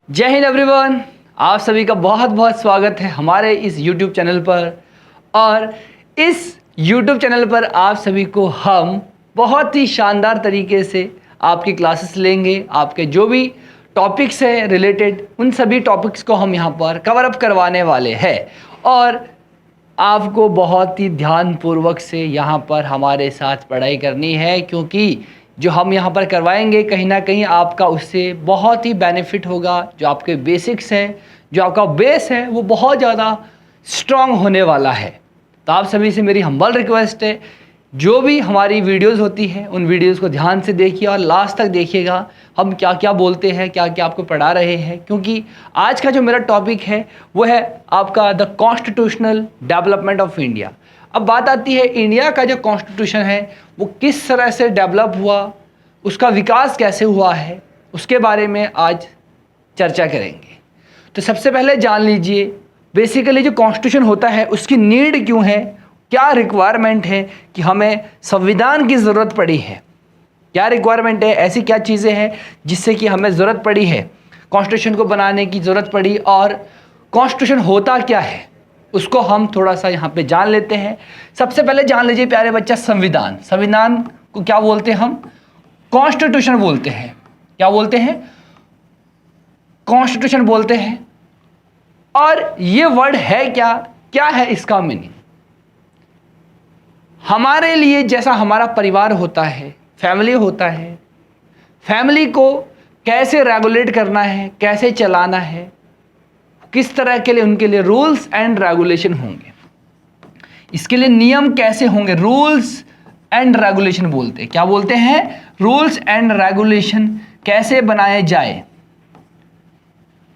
जय हिंद एवरीवन। आप सभी का बहुत बहुत स्वागत है हमारे इस YouTube चैनल पर। और इस YouTube चैनल पर आप सभी को हम बहुत ही शानदार तरीके से आपकी क्लासेस लेंगे। आपके जो भी टॉपिक्स हैं रिलेटेड, उन सभी टॉपिक्स को हम यहाँ पर कवर अप करवाने वाले हैं। और आपको बहुत ही ध्यानपूर्वक से यहाँ पर हमारे साथ पढ़ाई करनी है, क्योंकि जो हम यहाँ पर करवाएंगे कहीं ना कहीं आपका उससे बहुत ही बेनिफिट होगा। जो आपके बेसिक्स हैं, जो आपका बेस है, वो बहुत ज़्यादा स्ट्रॉन्ग होने वाला है। तो आप सभी से मेरी हम्बल रिक्वेस्ट है, जो भी हमारी वीडियोस होती है उन वीडियोस को ध्यान से देखिए और लास्ट तक देखिएगा हम क्या क्या बोलते हैं, क्या क्या आपको पढ़ा रहे हैं। क्योंकि आज का जो मेरा टॉपिक है वो है आपका the constitutional development of India. अब बात आती है इंडिया का जो कॉन्स्टिट्यूशन है वो किस तरह से डेवलप हुआ, उसका विकास कैसे हुआ है, उसके बारे में आज चर्चा करेंगे। तो सबसे पहले जान लीजिए बेसिकली जो कॉन्स्टिट्यूशन होता है उसकी नीड क्यों है, क्या रिक्वायरमेंट है कि हमें संविधान की ज़रूरत पड़ी है, क्या रिक्वायरमेंट है, ऐसी क्या चीज़ें हैं जिससे कि हमें ज़रूरत पड़ी है, कॉन्स्टिट्यूशन को बनाने की ज़रूरत पड़ी। और कॉन्स्टिट्यूशन होता क्या है उसको हम थोड़ा सा यहाँ पे जान लेते हैं। सबसे पहले जान लीजिए प्यारे बच्चा, संविधान। संविधान को क्या बोलते हैं हम? कॉन्स्टिट्यूशन बोलते हैं। क्या बोलते हैं? कॉन्स्टिट्यूशन बोलते हैं। और ये वर्ड है क्या, क्या है इसका मीनिंग? हमारे लिए जैसा हमारा परिवार होता है, फैमिली होता है, फैमिली को कैसे रेगुलेट करना है, कैसे चलाना है, किस तरह के लिए उनके लिए रूल्स एंड रेगुलेशन होंगे, इसके लिए नियम कैसे होंगे, रूल्स एंड रेगुलेशन बोलते हैं। क्या बोलते हैं? रूल्स एंड रेगुलेशन कैसे बनाए जाए।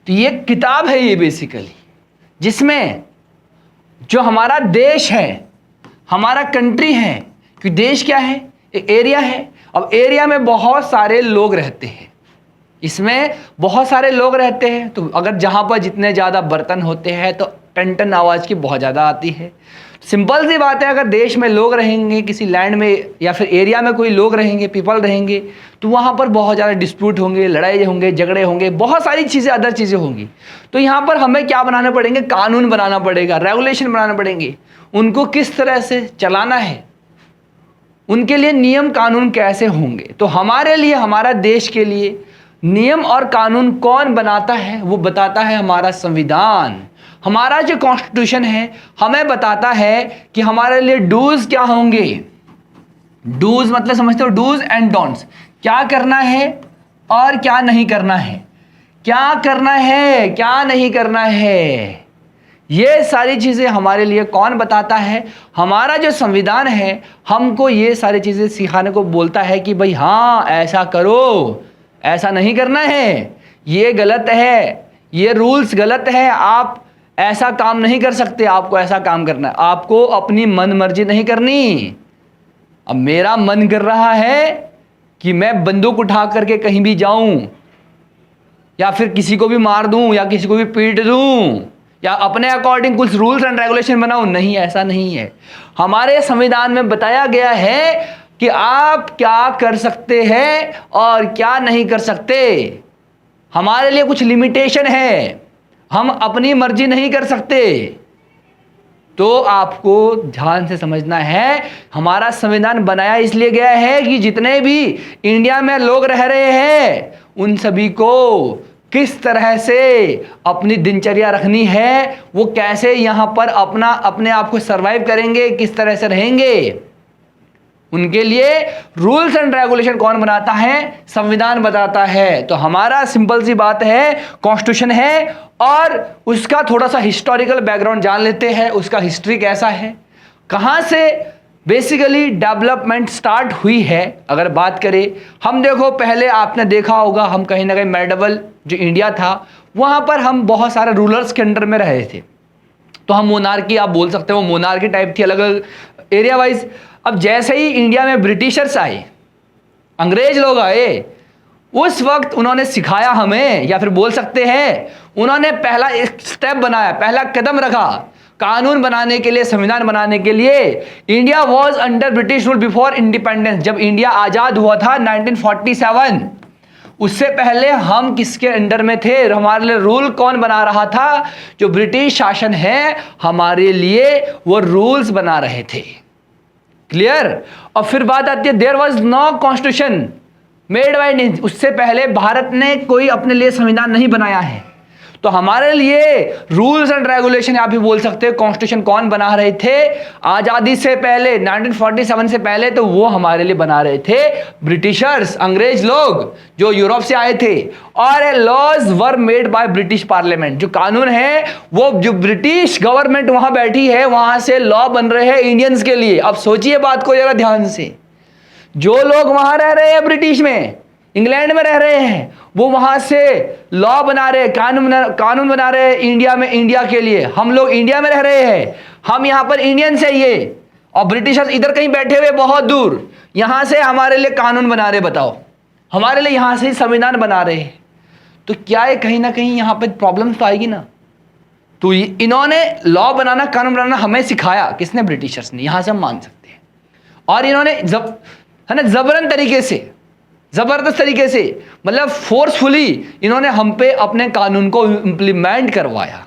तो ये किताब है ये बेसिकली, जिसमें जो हमारा देश है, हमारा कंट्री है, क्योंकि देश क्या है? एक एरिया है। अब एरिया में बहुत सारे लोग रहते हैं, इसमें बहुत सारे लोग रहते हैं। तो अगर जहाँ पर जितने ज़्यादा बर्तन होते हैं तो टन टन आवाज़ की बहुत ज़्यादा आती है। सिंपल सी बात है, अगर देश में लोग रहेंगे, किसी लैंड में या फिर एरिया में कोई लोग रहेंगे, पीपल रहेंगे, तो वहाँ पर बहुत ज़्यादा डिस्प्यूट होंगे, लड़ाई होंगे, झगड़े होंगे, बहुत सारी चीज़ें, अदर चीज़ें होंगी। तो यहाँ पर हमें क्या बनाना पड़ेंगे? कानून बनाना पड़ेगा, रेगुलेशन बनाना पड़ेंगे, उनको किस तरह से चलाना है, उनके लिए नियम कानून कैसे होंगे। तो हमारे लिए, हमारा देश के लिए नियम और कानून कौन बनाता है? वो बताता है हमारा संविधान। हमारा जो कॉन्स्टिट्यूशन है हमें बताता है कि हमारे लिए डूज क्या होंगे। डूज मतलब समझते हो? डूज एंड डोंट्स, क्या करना है और क्या नहीं करना है, क्या करना है, क्या नहीं करना है। ये सारी चीज़ें हमारे लिए कौन बताता है? हमारा जो संविधान है हमको ये सारी चीज़ें सिखाने को बोलता है कि भाई हाँ ऐसा करो, ऐसा नहीं करना है, ये गलत है, ये रूल्स गलत है, आप ऐसा काम नहीं कर सकते, आपको ऐसा काम करना है, आपको अपनी मन मर्जी नहीं करनी। अब मेरा मन कर रहा है कि मैं बंदूक उठा करके कहीं भी जाऊं, या फिर किसी को भी मार दूं, या किसी को भी पीट दूं, या अपने अकॉर्डिंग कुछ रूल्स एंड रेगुलेशन बनाऊं। नहीं, ऐसा नहीं है। हमारे संविधान में बताया गया है कि आप क्या कर सकते हैं और क्या नहीं कर सकते। हमारे लिए कुछ लिमिटेशन है, हम अपनी मर्जी नहीं कर सकते। तो आपको ध्यान से समझना है, हमारा संविधान बनाया इसलिए गया है कि जितने भी इंडिया में लोग रह रहे हैं उन सभी को किस तरह से अपनी दिनचर्या रखनी है, वो कैसे यहाँ पर अपने आप को सरवाइव करेंगे, किस तरह से रहेंगे, उनके लिए रूल्स एंड रेगुलेशन कौन बनाता है? संविधान बताता है। तो हमारा सिंपल सी बात है, कॉन्स्टिट्यूशन है। और उसका थोड़ा सा हिस्टोरिकल बैकग्राउंड जान लेते हैं, उसका हिस्ट्री कैसा है, कहां से बेसिकली डेवलपमेंट स्टार्ट हुई है। अगर बात करें हम, देखो पहले आपने देखा होगा हम कहीं ना कहीं मेडीवल जो इंडिया था वहां पर हम बहुत सारे रूलर्स के अंडर में रहे थे। तो हम मोनार्की, आप बोल सकते हो मोनार्की टाइप थी, अलग अलग एरिया वाइज। अब जैसे ही इंडिया में ब्रिटिशर्स आए, अंग्रेज लोग आए, उस वक्त उन्होंने सिखाया हमें, या फिर बोल सकते हैं उन्होंने पहला एक स्टेप बनाया, पहला कदम रखा कानून बनाने के लिए, संविधान बनाने के लिए। India was under British rule before independence. जब इंडिया आजाद हुआ था 1947, उससे पहले हम किसके अंडर में थे, हमारे लिए रूल कौन बना रहा था, जो ब्रिटिश शासन है हमारे लिए वो रूल्स बना रहे थे। क्लियर। और फिर बात आती है there was no constitution made by Indian, उससे पहले भारत ने कोई अपने लिए संविधान नहीं बनाया है। तो हमारे लिए रूल्स एंड रेगुलेशन आप भी बोल सकते हैं कॉन्स्टिट्यूशन कौन बना रहे थे आजादी से पहले, 1947 से पहले, तो वो हमारे लिए बना रहे थे ब्रिटिशर्स, अंग्रेज लोग जो यूरोप से आए थे। और laws were made by British parliament, जो कानून है वो जो ब्रिटिश गवर्नमेंट वहां बैठी है वहां से लॉ बन रहे हैं इंडियंस के लिए। अब सोचिए बात को जरा ध्यान से, जो लोग वहां रह रहे हैं ब्रिटिश में, इंग्लैंड में रह रहे हैं, वो वहां से लॉ बना रहे, कानून बना रहे हैं इंडिया में, इंडिया के लिए। हम लोग इंडिया में रह रहे हैं, हम यहां पर इंडियन से ये, और ब्रिटिशर्स इधर कहीं बैठे हुए बहुत दूर, यहां से हमारे लिए कानून बना रहे। बताओ, हमारे लिए यहां से संविधान बना रहे हैं। तो क्या है, कहीं ना कहीं यहां पर प्रॉब्लम तो आएगी ना। तो इन्होंने लॉ बनाना, कानून बनाना हमें सिखाया, किसने, ब्रिटिशर्स ने, यहां से हम मान सकते हैं। और इन्होंने है ना जबरन तरीके से, जबरदस्त तरीके से, मतलब फोर्सफुली इन्होंने हम पे अपने कानून को इंप्लीमेंट करवाया।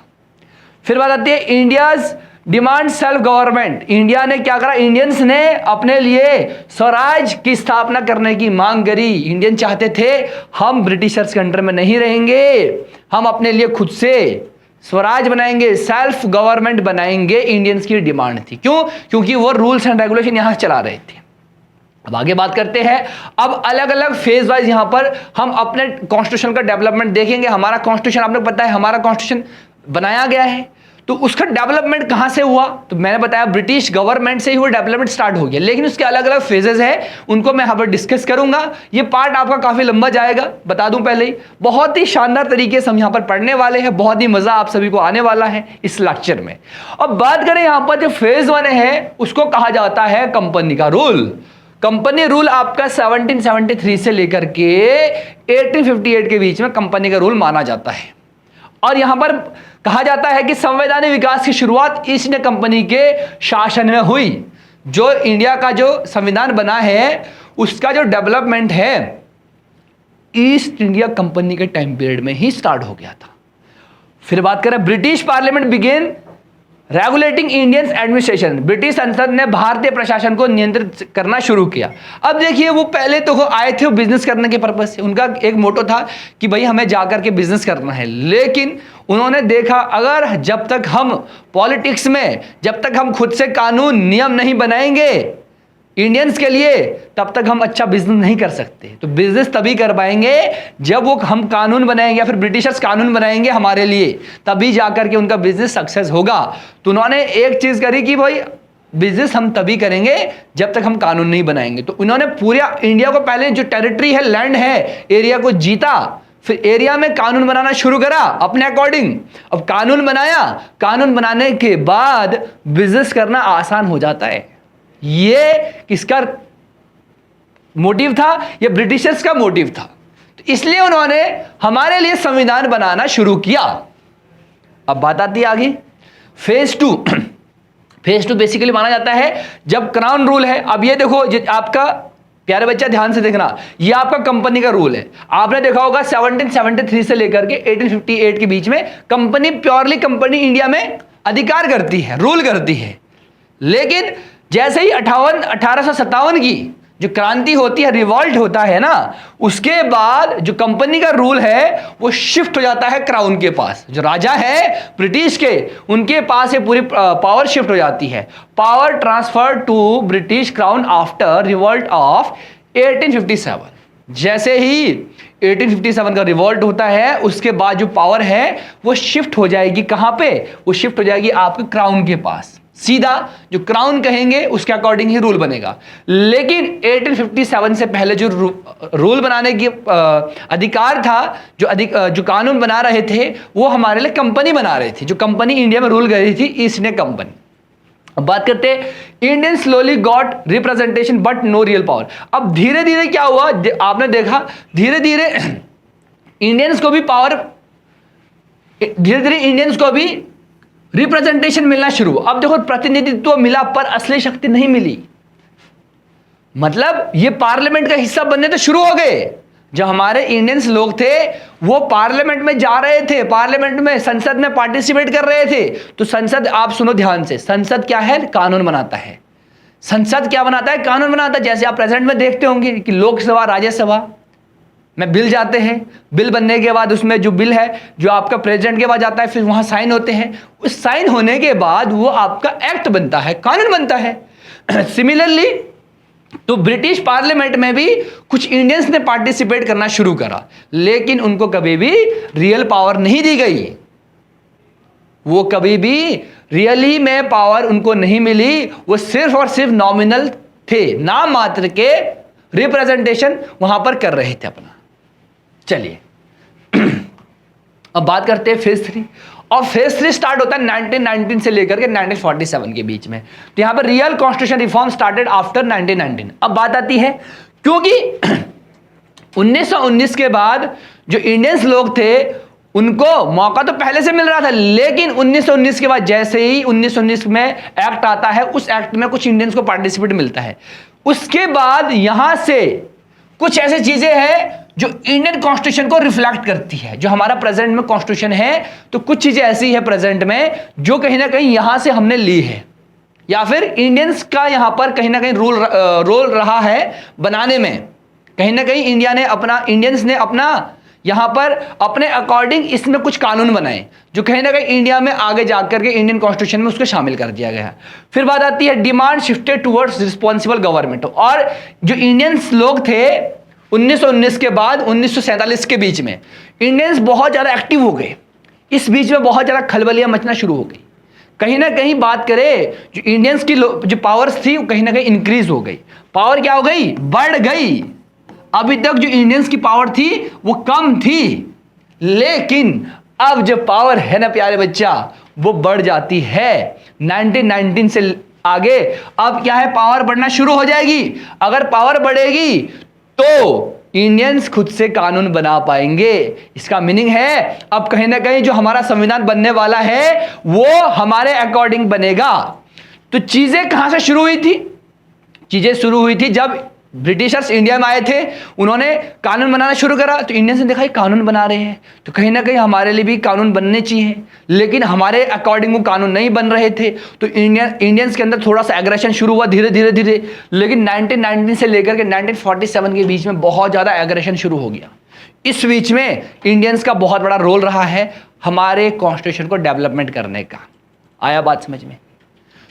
फिर बात आती है India's demand self government. India ने क्या करा, इंडियंस ने अपने लिए स्वराज की स्थापना करने की मांग करी। इंडियन चाहते थे हम ब्रिटिशर्स के अंडर में नहीं रहेंगे, हम अपने लिए खुद से स्वराज बनाएंगे, सेल्फ गवर्नमेंट बनाएंगे, इंडियंस की डिमांड थी। क्यों? क्योंकि वो रूल्स एंड रेगुलेशन यहां चला रहे थे। अब आगे बात करते हैं, अब अलग अलग फेज वाइज यहां पर हम अपने कॉन्स्टिट्यूशन का डेवलपमेंट देखेंगे। हमारा कॉन्स्टिट्यूशन आपको पता है, हमारा कॉन्स्टिट्यूशन बनाया गया है, तो उसका डेवलपमेंट कहां से हुआ, तो मैंने बताया ब्रिटिश गवर्नमेंट से ही वो डेवलपमेंट स्टार्ट हो गया। लेकिन उसके अलग अलग फेजेस हैं, उनको मैं यहां पर डिस्कस करूंगा। ये पार्ट आपका काफी लंबा जाएगा, बता दूं पहले ही। बहुत ही शानदार तरीके से हम यहां पर पढ़ने वाले हैं, बहुत ही मजा आप सभी को आने वाला है इस लेक्चर में। अब बात करें यहां पर जो फेज 1 है, उसको कहा जाता है कंपनी का रूल। कंपनी रूल आपका 1773 से लेकर के 1858 के बीच में कंपनी का रूल माना जाता है। और यहां पर कहा जाता है कि संवैधानिक विकास की शुरुआत ईस्ट इंडिया कंपनी के शासन में हुई। जो इंडिया का जो संविधान बना है उसका जो डेवलपमेंट है ईस्ट इंडिया कंपनी के टाइम पीरियड में ही स्टार्ट हो गया था। फिर बात करें British parliament began regulating Indian administration. British संसद ने भारतीय प्रशासन को नियंत्रित करना शुरू किया। अब देखिए, वो पहले तो आए थे बिजनेस करने के पर्पज से, उनका एक मोटो था कि भाई हमें जाकर के बिजनेस करना है। लेकिन उन्होंने देखा अगर जब तक हम पॉलिटिक्स में, जब तक हम खुद से कानून नियम नहीं बनाएंगे इंडियंस के लिए, तब तक हम अच्छा बिजनेस नहीं कर सकते। तो बिजनेस तभी कर पाएंगे जब वो हम कानून बनाएंगे, या फिर ब्रिटिशर्स कानून बनाएंगे हमारे लिए, तभी जाकर के उनका बिजनेस सक्सेस होगा। तो उन्होंने एक चीज करी कि भाई बिजनेस हम तभी करेंगे जब तक हम कानून नहीं बनाएंगे। तो उन्होंने पूरा इंडिया को, पहले जो टेरिटरी है, लैंड है, एरिया को जीता, फिर एरिया में कानून बनाना शुरू करा अपने अकॉर्डिंग। अब कानून बनाया, कानून बनाने के बाद बिजनेस करना आसान हो जाता है। ये किसका मोटिव था? ये ब्रिटिशर्स का मोटिव था। तो इसलिए उन्होंने हमारे लिए संविधान बनाना शुरू किया। अब बात आती है आगे फेज 2। फेज 2 बेसिकली माना जाता है जब क्राउन रूल है। अब ये देखो, आपका प्यारे बच्चा ध्यान से देखना, ये आपका कंपनी का रूल है। आपने देखा होगा 1773 से लेकर के 1858 के बीच में कंपनी, प्योरली कंपनी इंडिया में अधिकार करती है, रूल करती है। लेकिन जैसे ही 1857 की जो क्रांति होती है, रिवॉल्ट होता है ना, उसके बाद जो कंपनी का रूल है वो शिफ्ट हो जाता है क्राउन के पास। जो राजा है ब्रिटिश के, उनके पास ये पूरी पावर शिफ्ट हो जाती है। Power transfer to British crown after revolt of 1857। जैसे ही 1857 का रिवॉल्ट होता है, उसके बाद जो पावर है वो शिफ्ट हो जाएगी कहां पे? वो शिफ्ट हो जाएगी आपके क्राउन के पास। सीधा जो क्राउन कहेंगे उसके अकॉर्डिंग ही रूल बनेगा। लेकिन 1857 से पहले जो रूल बनाने की अधिकार था, जो कानून बना रहे थे, वो हमारे लिए कंपनी बना रहे थे। जो कंपनी इंडिया में रूल कर रही थी, ईस्ट इंडिया कंपनी। अब बात करते हैं Indian slowly got representation but no real power. अब धीरे धीरे क्या हुआ, आपने देखा धीरे धीरे इंडियंस को भी पावर, धीरे धीरे इंडियंस को भी रिप्रेजेंटेशन मिलना शुरू। अब देखो, प्रतिनिधित्व मिला पर असली शक्ति नहीं मिली। मतलब ये पार्लियामेंट का हिस्सा बनने तो शुरू हो गए, जो हमारे इंडियंस लोग थे वो पार्लियामेंट में जा रहे थे, पार्लियामेंट में, संसद में पार्टिसिपेट कर रहे थे। तो संसद, आप सुनो ध्यान से, संसद क्या है? कानून बनाता है। संसद क्या बनाता है? कानून बनाता है। जैसे आप प्रेजेंट में देखते होंगे कि लोकसभा, राज्यसभा में बिल जाते हैं, बिल बनने के बाद उसमें जो बिल है जो आपका प्रेसिडेंट के पास जाता है, फिर वहां साइन होते हैं। उस साइन होने के बाद वो आपका एक्ट बनता है, कानून बनता है। सिमिलरली तो ब्रिटिश पार्लियामेंट में भी कुछ इंडियंस ने पार्टिसिपेट करना शुरू करा, लेकिन उनको कभी भी रियल पावर नहीं दी गई। वो कभी भी रियली में पावर उनको नहीं मिली। वो सिर्फ और सिर्फ नॉमिनल थे, नाम मात्र के रिप्रेजेंटेशन वहां पर कर रहे थे अपना। चलिए अब बात करते हैं फेज 3। और फेज 3 स्टार्ट होता है 1919 से लेकर के 1947 के बीच में। तो यहां पर real constitution reform started after 1919। अब बात आती है, क्योंकि 1919 के बाद जो इंडियंस लोग थे उनको मौका तो पहले से मिल रहा था, लेकिन 1919 के बाद जैसे ही 1919 में एक्ट आता है, उस एक्ट में कुछ इंडियंस को पार्टिसिपेट मिलता है। उसके बाद यहां से कुछ ऐसी चीजें हैं जो इंडियन कॉन्स्टिट्यूशन को रिफ्लेक्ट करती है। जो हमारा प्रेजेंट में कॉन्स्टिट्यूशन है, तो कुछ चीजें ऐसी है प्रेजेंट में जो कहीं ना कहीं यहां से हमने ली है, या फिर इंडियंस का यहां पर कहीं ना कहीं रोल रहा है बनाने में। कहीं ना कहीं इंडियंस ने अपना यहां पर अपने अकॉर्डिंग इसमें कुछ कानून बनाए, जो कहीं ना कहीं इंडिया में आगे जाकर के इंडियन कॉन्स्टिट्यूशन में उसको शामिल कर दिया गया। फिर बात आती है demand shifted towards responsible government. और जो इंडियंस लोग थे 1919 के बाद 1947 के बीच में इंडियंस बहुत ज्यादा एक्टिव हो गए। इस बीच में बहुत ज्यादा खलबलियां मचना शुरू हो गई। कहीं ना कहीं बात करें, जो इंडियंस की जो पावर्स थी वो कहीं ना कहीं इंक्रीज हो गई। पावर क्या हो गई? बढ़ गई। अभी तक जो इंडियंस की पावर थी वो कम थी, लेकिन अब जो पावर है ना प्यारे बच्चा, वो बढ़ जाती है। 1919 से आगे अब क्या है? पावर बढ़ना शुरू हो जाएगी। अगर पावर बढ़ेगी तो इंडियंस खुद से कानून बना पाएंगे। इसका मीनिंग है अब कहीं ना कहीं जो हमारा संविधान बनने वाला है वो हमारे अकॉर्डिंग बनेगा। तो चीजें कहां से शुरू हुई थी? चीजें शुरू हुई थी जब ब्रिटिशर्स इंडिया में आए थे, उन्होंने कानून बनाना शुरू करा। तो इंडियंस ने देखा ये कानून बना रहे हैं, तो कहीं ना कहीं हमारे लिए भी कानून बनने चाहिए, लेकिन हमारे अकॉर्डिंग वो कानून नहीं बन रहे थे। तो इंडियंस के अंदर थोड़ा सा एग्रेशन शुरू हुआ धीरे धीरे धीरे। लेकिन 1919 से लेकर के 1947 के बीच में बहुत ज़्यादा एग्रेशन शुरू हो गया। इस बीच में इंडियंस का बहुत बड़ा रोल रहा है हमारे कॉन्स्टिट्यूशन को डेवलपमेंट करने का। आया बात समझ में?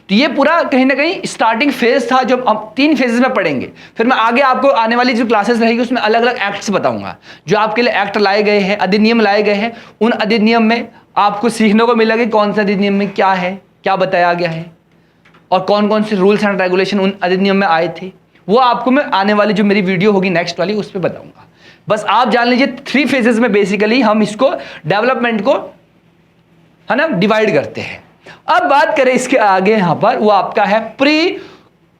तो ये पूरा कहीं ना कहीं स्टार्टिंग फेज था, जो हम 3 फेजेस में पढ़ेंगे। फिर मैं आगे आपको आने वाली जो क्लासेस रहेगी उसमें अलग अलग एक्ट्स बताऊंगा, जो आपके लिए एक्ट लाए गए हैं, अधिनियम लाए गए हैं। उन अधिनियम में आपको सीखने को मिलेगा कौन सा अधिनियम में क्या है, क्या बताया गया है, और कौन कौन से रूल्स एंड रेगुलेशन उन अधिनियम में आए थे। वो आपको मैं आने वाली जो मेरी वीडियो होगी नेक्स्ट वाली उस पर बताऊंगा। बस आप जान लीजिए 3 फेजेस में बेसिकली हम इसको डेवलपमेंट को है ना डिवाइड करते हैं। अब बात करें इसके आगे, यहां पर वो आपका है प्री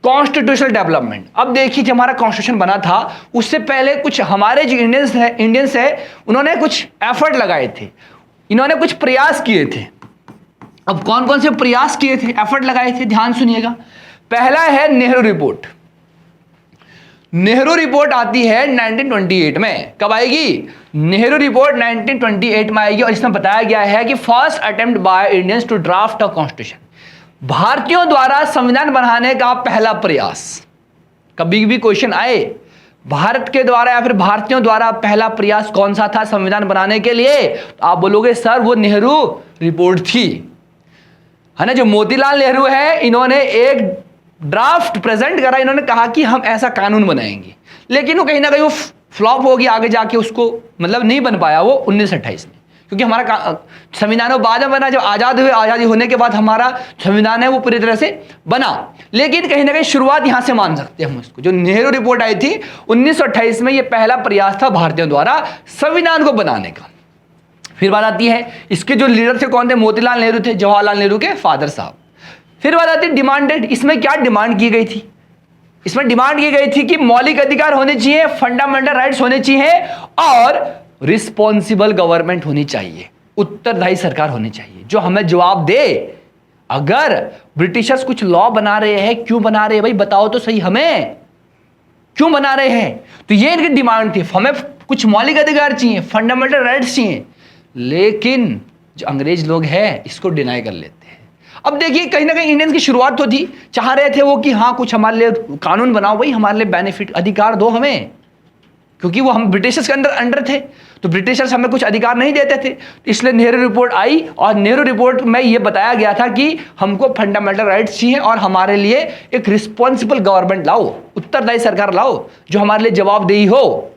कॉन्स्टिट्यूशनल डेवलपमेंट। अब देखिए जब हमारा कॉन्स्टिट्यूशन बना था उससे पहले कुछ हमारे जो इंडियंस है उन्होंने कुछ एफर्ट लगाए थे, इन्होंने कुछ प्रयास किए थे। अब कौन कौन से प्रयास किए थे, एफर्ट लगाए थे, ध्यान सुनिएगा। पहला है नेहरू रिपोर्ट। नेहरू रिपोर्ट आती है 1928 में। कब आएगी? नेहरू रिपोर्ट 1928 में आएगी। और इसमें बताया गया है कि first attempt by Indians to draft a constitution, भारतीयों द्वारा संविधान बनाने का पहला प्रयास। कभी भी क्वेश्चन आए भारत के द्वारा या फिर भारतीयों द्वारा पहला प्रयास कौन सा था संविधान बनाने के लिए, तो आप बोलोगे सर वो नेहरू रिपोर्ट थी, है ना। जो मोतीलाल नेहरू है, इन्होंने एक ड्राफ्ट प्रेजेंट करा, इन्होंने कहा कि हम ऐसा कानून बनाएंगे, लेकिन वो कहीं ना कहीं वो फ्लॉप हो गया। आगे जाके उसको मतलब नहीं बन पाया वो 1928 में, क्योंकि हमारा संविधान वो बाद में बना। जब आज़ाद हुए, आज़ादी होने के बाद हमारा संविधान है वो पूरी तरह से बना, लेकिन कहीं ना कहीं शुरुआत यहां से मान सकते हैं हम उसको। जो नेहरू रिपोर्ट आई थी 1928 में, ये पहला प्रयास था भारतीयों द्वारा संविधान को बनाने का। फिर बात आती है इसके जो लीडर थे कौन थे? मोतीलाल नेहरू थे, जवाहरलाल नेहरू के फादर साहब। फिर बात आती है डिमांडेड। इसमें क्या डिमांड की गई थी? इसमें डिमांड की गई थी कि मौलिक अधिकार होने चाहिए, फंडामेंटल राइट्स होने चाहिए, और रिस्पॉन्सिबल गवर्नमेंट होनी चाहिए, उत्तरदायी सरकार होनी चाहिए, जो हमें जवाब दे। अगर ब्रिटिशर्स कुछ लॉ बना रहे हैं, क्यों बना रहे हैं भाई, बताओ तो सही, हमें क्यों बना रहे हैं? तो ये इनकी डिमांड थी, हमें कुछ मौलिक अधिकार चाहिए, फंडामेंटल राइट्स चाहिए, लेकिन जो अंग्रेज लोग हैं इसको डिनाई कर लेते हैं। अब देखिए कहीं ना कहीं इंडियंस की शुरुआत तो थी, चाह रहे थे वो कि हाँ कुछ हमारे लिए कानून बनाओ, भाई हमारे लिए बेनिफिट अधिकार दो हमें, क्योंकि वो हम ब्रिटिशर्स के अंडर थे, तो ब्रिटिशर्स हमें कुछ अधिकार नहीं देते थे। इसलिए नेहरू रिपोर्ट आई और नेहरू रिपोर्ट में ये बताया गया था कि हमको फंडामेंटल राइट्स चाहिए और हमारे लिए एक रिस्पॉन्सिबल गवर्नमेंट लाओ, उत्तरदायी सरकार लाओ जो हमारे लिए जवाबदेही हो।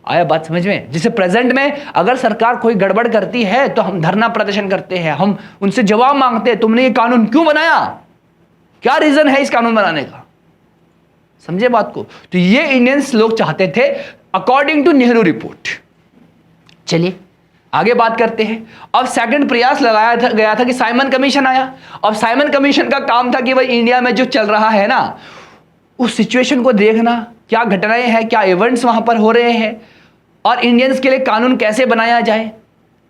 आया बात समझ में? जिसे प्रेजेंट में अगर सरकार कोई गड़बड़ करती है तो हम धरना प्रदर्शन करते हैं, हम उनसे जवाब मांगते हैं, तुमने ये कानून क्यों बनाया, क्या रीजन है इस कानून बनाने का। समझे बात को? तो ये इंडियंस लोग चाहते थे अकॉर्डिंग टू नेहरू रिपोर्ट। चलिए आगे बात करते हैं। अब सेकंड प्रयास लगाया गया था कि साइमन कमीशन आया। अब साइमन कमीशन का काम था कि भाई इंडिया में जो चल रहा है ना उस सिचुएशन को देखना, क्या घटनाएं हैं, क्या इवेंट्स वहां पर हो रहे हैं और इंडियंस के लिए कानून कैसे बनाया जाए।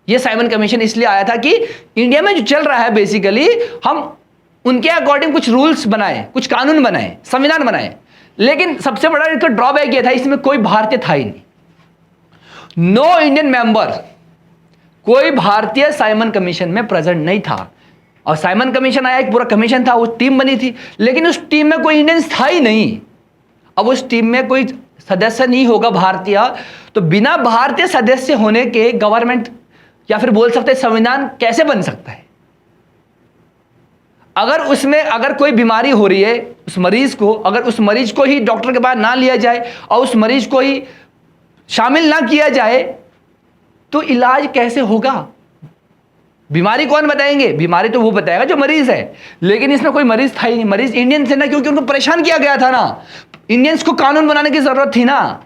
यह साइमन कमीशन इसलिए आया था कि इंडिया में जो चल रहा है बेसिकली हम उनके अकॉर्डिंग कुछ रूल्स बनाए, कुछ कानून बनाए, संविधान बनाए। लेकिन सबसे बड़ा इनका ड्रॉबैक यह था इसमें कोई भारतीय था ही नहीं, नो इंडियन मेंबर, कोई भारतीय साइमन कमीशन में प्रेजेंट नहीं था। और साइमन कमीशन आया, एक पूरा कमीशन था, वो टीम बनी थी, लेकिन उस टीम में कोई इंडियंस था ही नहीं। अब उस टीम में कोई सदस्य नहीं होगा भारतीय, तो बिना भारतीय सदस्य होने के गवर्नमेंट या फिर बोल सकते संविधान कैसे बन सकता है। अगर कोई बीमारी हो रही है उस मरीज को, अगर उस मरीज को ही डॉक्टर के पास ना लिया जाए और उस मरीज को ही शामिल ना किया जाए तो इलाज कैसे होगा। बीमारी कौन बताएंगे? बीमारी तो वो बताएगा जो मरीज है, लेकिन इसमें कोई मरीज था ही नहीं। मरीज इंडियन थे ना, क्योंकि उनको परेशान किया गया था ना, इंडियंस को कानून बनाने की जरूरत थी ना,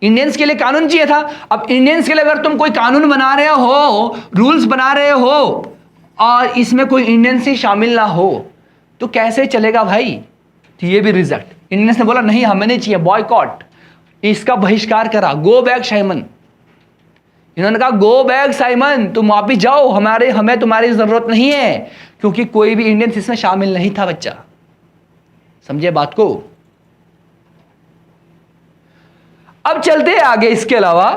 इंडियंस के लिए कानून चाहिए था। अब इंडियंस के लिए अगर तुम कोई कानून बना रहे हो, रूल्स बना रहे हो और इसमें कोई इंडियन से शामिल ना हो तो कैसे चलेगा भाई। तो ये भी रिजेक्ट, इंडियंस ने बोला नहीं हमें नहीं चाहिए, बॉयकॉट, इसका बहिष्कार करा, गो बैक साइमन। इन्होंने कहा गो बैक साइमन, तुम वापिस जाओ, हमें तुम्हारी जरूरत नहीं है, क्योंकि कोई भी इंडियन इसमें शामिल नहीं था बच्चा। समझे बात को? अब चलते हैं आगे। इसके अलावा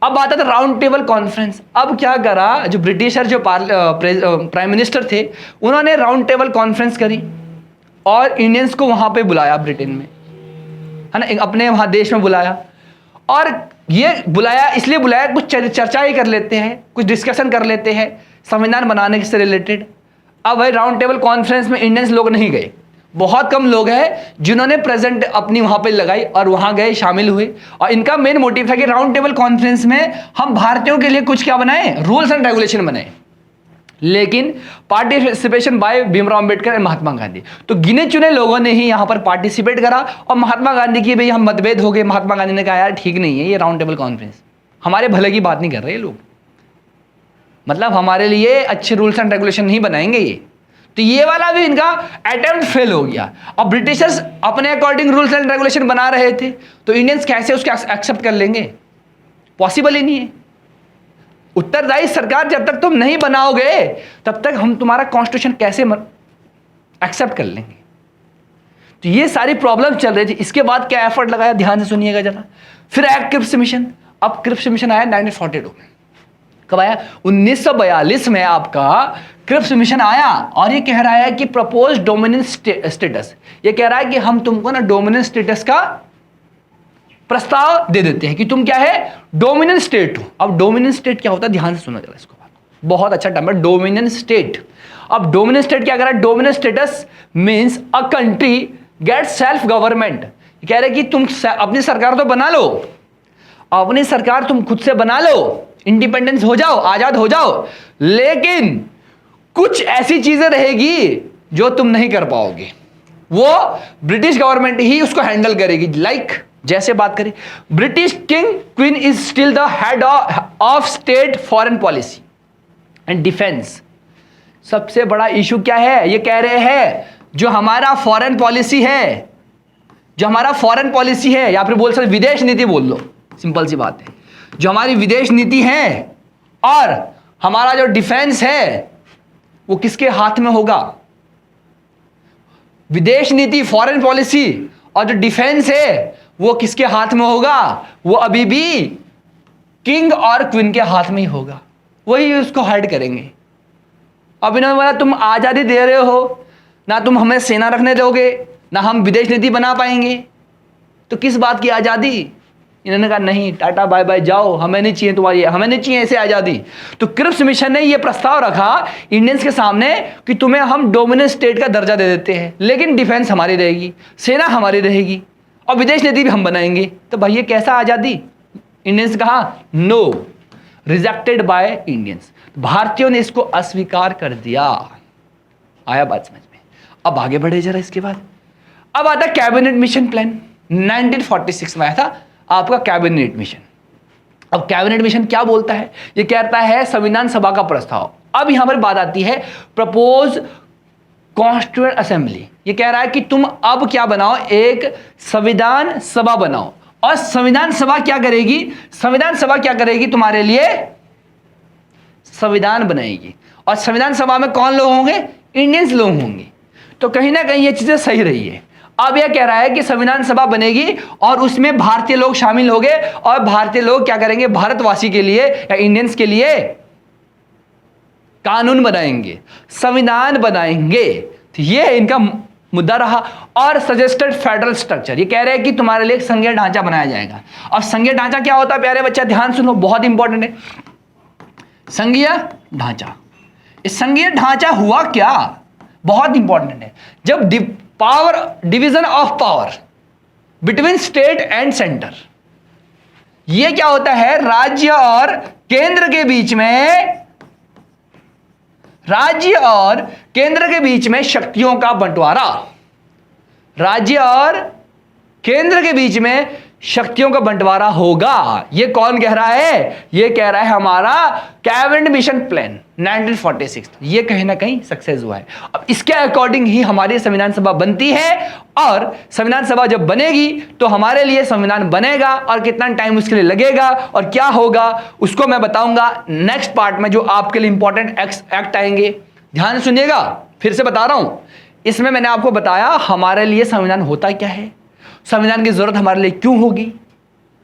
अब आता था राउंड टेबल कॉन्फ्रेंस। अब क्या करा, जो ब्रिटिशर जो प्राइम मिनिस्टर थे उन्होंने राउंड टेबल कॉन्फ्रेंस करी और इंडियंस को वहां पे बुलाया, ब्रिटेन में है ना, अपने वहां देश में बुलाया। और ये बुलाया इसलिए बुलाया कुछ चर्चा ही कर लेते हैं, कुछ डिस्कशन कर लेते हैं संविधान बनाने से रिलेटेड। अब भाई राउंड टेबल कॉन्फ्रेंस में इंडियंस लोग नहीं गए, बहुत कम लोग हैं जिन्होंने प्रेजेंट अपनी वहां पे लगाई और वहां गए, शामिल हुए। और इनका मेन मोटिव था कि राउंड टेबल कॉन्फ्रेंस में हम भारतीयों के लिए कुछ क्या बनाए, रूल्स एंड रेगुलेशन बनाए। लेकिन पार्टिसिपेशन बाय भीमराव अंबेडकर और महात्मा गांधी, तो गिने चुने लोगों ने ही यहां पर पार्टिसिपेट करा। और महात्मा गांधी की भाई हम मतभेद हो गए, महात्मा गांधी ने कहा यार ठीक नहीं है ये राउंड टेबल कॉन्फ्रेंस, हमारे भले की बात नहीं कर रहे लोग, मतलब हमारे लिए अच्छे रूल्स एंड रेगुलेशन नहीं बनाएंगे ये। तो ये वाला भी इनका अटेम्प्ट फेल हो गया। अब ब्रिटिशर्स अपने अकॉर्डिंग रूल्स एंड रेगुलेशन बना रहे थे, तो इंडियंस कैसे उसको एक्सेप्ट कर लेंगे, पॉसिबल ही नहीं है। उत्तरदायी सरकार जब तक तुम नहीं बनाओगे तब तक हम तुम्हारा कॉन्स्टिट्यूशन कैसे एक्सेप्ट कर लेंगे। तो ये सारी प्रॉब्लम चल रही थी। इसके बाद क्या एफर्ट लगाया, ध्यान से सुनिएगा जरा। फिर एक्ट क्रिप्स मिशन। अब क्रिप्स मिशन आया 1942 में। कब आया? 1942 में आपका क्रिप्स मिशन आया और ये कह रहा है कि प्रपोज डोमिनेंट स्टेटस, ये कह रहा है कि हम तुमको ना डोमिनेंट स्टेटस का प्रस्ताव दे देते हैं कि तुम क्या है, डोमिनेंट स्टेट हो। अब डोमिनेंट स्टेट क्या होता है, ध्यान से सुनो जरा इसको, बहुत अच्छा टर्म है डोमिनेंट स्टेट। अब डोमिनेंट स्टेट क्या कह रहा है, dominant status means a country get self government. कह रहे कि तुम अपनी सरकार तो बना लो, अपनी सरकार तुम खुद से बना लो, इंडिपेंडेंस हो जाओ, आजाद हो जाओ, लेकिन कुछ ऐसी चीजें रहेगी जो तुम नहीं कर पाओगे, वो ब्रिटिश गवर्नमेंट ही उसको हैंडल करेगी। लाइक जैसे बात करें, British king queen is still the head of state foreign policy and defence. सबसे बड़ा इशू क्या है, ये कह रहे हैं जो हमारा फॉरेन पॉलिसी है, जो हमारा फॉरेन पॉलिसी है, या फिर बोल सकते विदेश नीति बोल लो, सिंपल सी बात है, जो हमारी विदेश नीति है और हमारा जो डिफेंस है वो किसके हाथ में होगा। विदेश नीति, फॉरेन पॉलिसी और जो डिफेंस है वो किसके हाथ में होगा? वो अभी भी किंग और क्वीन के हाथ में ही होगा, वही उसको हाइड करेंगे। अब इन्होंने बोला तुम आज़ादी दे रहे हो, ना तुम हमें सेना रखने दोगे, ना हम विदेश नीति बना पाएंगे, तो किस बात की आज़ादी? इन्होंने कहा नहीं, टाटा बाय बाय, जाओ, हमें नहीं चाहिए तुम्हारी, हमें नहीं चाहिए ऐसे आज़ादी। तो क्रिप्स मिशन ने यह प्रस्ताव रखा इंडियंस के सामने कि तुम्हें हम डोमिनेंट स्टेट का दर्जा दे देते हैं, लेकिन डिफेंस हमारी रहेगी, सेना हमारी रहेगी और विदेश नीति भी हम बनाएंगे। तो भाई ये कैसा आज़ादी? इंडियंस कहा नो, रिजेक्टेड बाय इंडियंस। भारतीयों ने इसको अस्वीकार कर दिया। आया बात समझ में? अब आगे बढ़े जरा। इसके बाद अब आता कैबिनेट मिशन प्लान। 1946 में आया था आपका कैबिनेट मिशन। अब कैबिनेट मिशन क्या बोलता है? ये कहता है संविधान सभा का प्रस्ताव। अब यहां पर बात आती है प्रपोज कॉन्स्टिट्यूएंट असेंबली। ये कह रहा है कि तुम अब क्या बनाओ, एक संविधान सभा बनाओ। और संविधान सभा क्या करेगी? संविधान सभा क्या करेगी? तुम्हारे लिए संविधान बनाएगी। और संविधान सभा में कौन लोग होंगे? इंडियंस लोग होंगे। तो कहीं ना कहीं ये चीजें सही रही है। अब यह कह रहा है कि संविधान सभा बनेगी और उसमें भारतीय लोग शामिल होंगे और भारतीय लोग क्या करेंगे? भारतवासी के लिए या इंडियंस के लिए कानून बनाएंगे, संविधान बनाएंगे। तो ये इनका मुद्दा रहा। और सजेस्टेड फेडरल स्ट्रक्चर, ये कह रहे हैं कि तुम्हारे लिए एक संघीय ढांचा बनाया जाएगा। और संघीय ढांचा क्या होता है प्यारे बच्चा? ध्यान सुनो, बहुत इंपॉर्टेंट है संघीय ढांचा। इस संघीय ढांचा हुआ क्या? बहुत इंपॉर्टेंट है। जब power division of power between state and centre, ये क्या होता है? राज्य और केंद्र के बीच में, राज्य और केंद्र के बीच में शक्तियों का बंटवारा। राज्य और केंद्र के बीच में शक्तियों का बंटवारा होगा। ये कौन कह रहा है? ये कह रहा है हमारा कैबिनेट मिशन प्लान 1946। ये कहीं ना कहीं सक्सेस हुआ है। अब इसके अकॉर्डिंग ही हमारी संविधान सभा बनती है। और संविधान सभा जब बनेगी तो हमारे लिए संविधान बनेगा और कितना टाइम उसके लिए लगेगा और क्या होगा उसको मैं बताऊंगा नेक्स्ट पार्ट में, जो आपके लिए इंपॉर्टेंट एक्ट आएंगे। ध्यान सुनिएगा, फिर से बता रहा हूं। इसमें मैंने आपको बताया हमारे लिए संविधान होता क्या है, संविधान की जरूरत हमारे लिए क्यों होगी,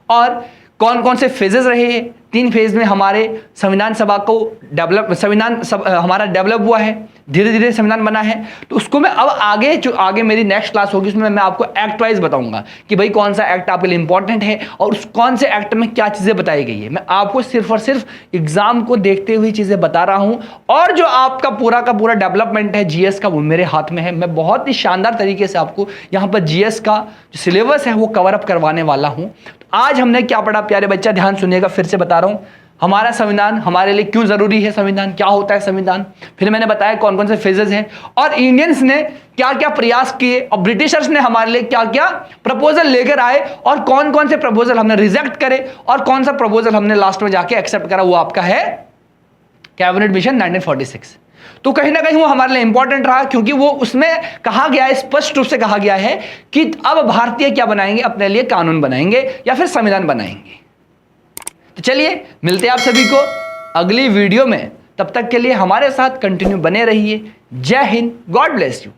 और कौन कौन से फेजेस रहे हैं। 3 फेज में हमारे संविधान सभा को हमारा डेवलप हुआ है, धीरे धीरे संविधान बना है। तो उसको मैं अब आगे, जो आगे मेरी नेक्स्ट क्लास होगी उसमें मैं आपको एक्ट वाइज बताऊंगा कि भाई कौन सा एक्ट आपके लिए इंपॉर्टेंट है और उस कौन से एक्ट में क्या चीजें बताई गई है। मैं आपको सिर्फ और सिर्फ एग्जाम को देखते हुए चीजें बता रहा हूं, और जो आपका पूरा का पूरा डेवलपमेंट है जीएस का वो मेरे हाथ में है। मैं बहुत ही शानदार तरीके से आपको यहाँ पर जीएस का जो सिलेबस है वो कवर अप करवाने वाला हूँ। आज हमने क्या पढ़ा प्यारे बच्चा? ध्यान सुनिएगा, फिर से बता रहा हूं। हमारा संविधान हमारे लिए क्यों जरूरी है, संविधान क्या होता है संविधान, फिर मैंने बताया कौन कौन से फेजेस हैं, और इंडियंस ने क्या क्या प्रयास किए और ब्रिटिशर्स ने हमारे लिए क्या क्या प्रपोजल लेकर आए और कौन कौन से प्रपोजल हमने रिजेक्ट करे और कौन सा प्रपोजल हमने लास्ट में जाके एक्सेप्ट करा। वो आपका है कैबिनेट मिशन 1946। तो कहीं ना कहीं वो हमारे लिए इंपॉर्टेंट रहा, क्योंकि वो उसमें कहा गया है, स्पष्ट रूप से कहा गया है कि अब भारतीय क्या बनाएंगे? अपने लिए कानून बनाएंगे या फिर संविधान बनाएंगे। तो चलिए मिलते हैं आप सभी को अगली वीडियो में। तब तक के लिए हमारे साथ कंटिन्यू बने रहिए। जय हिंद, गॉड ब्लेस यू।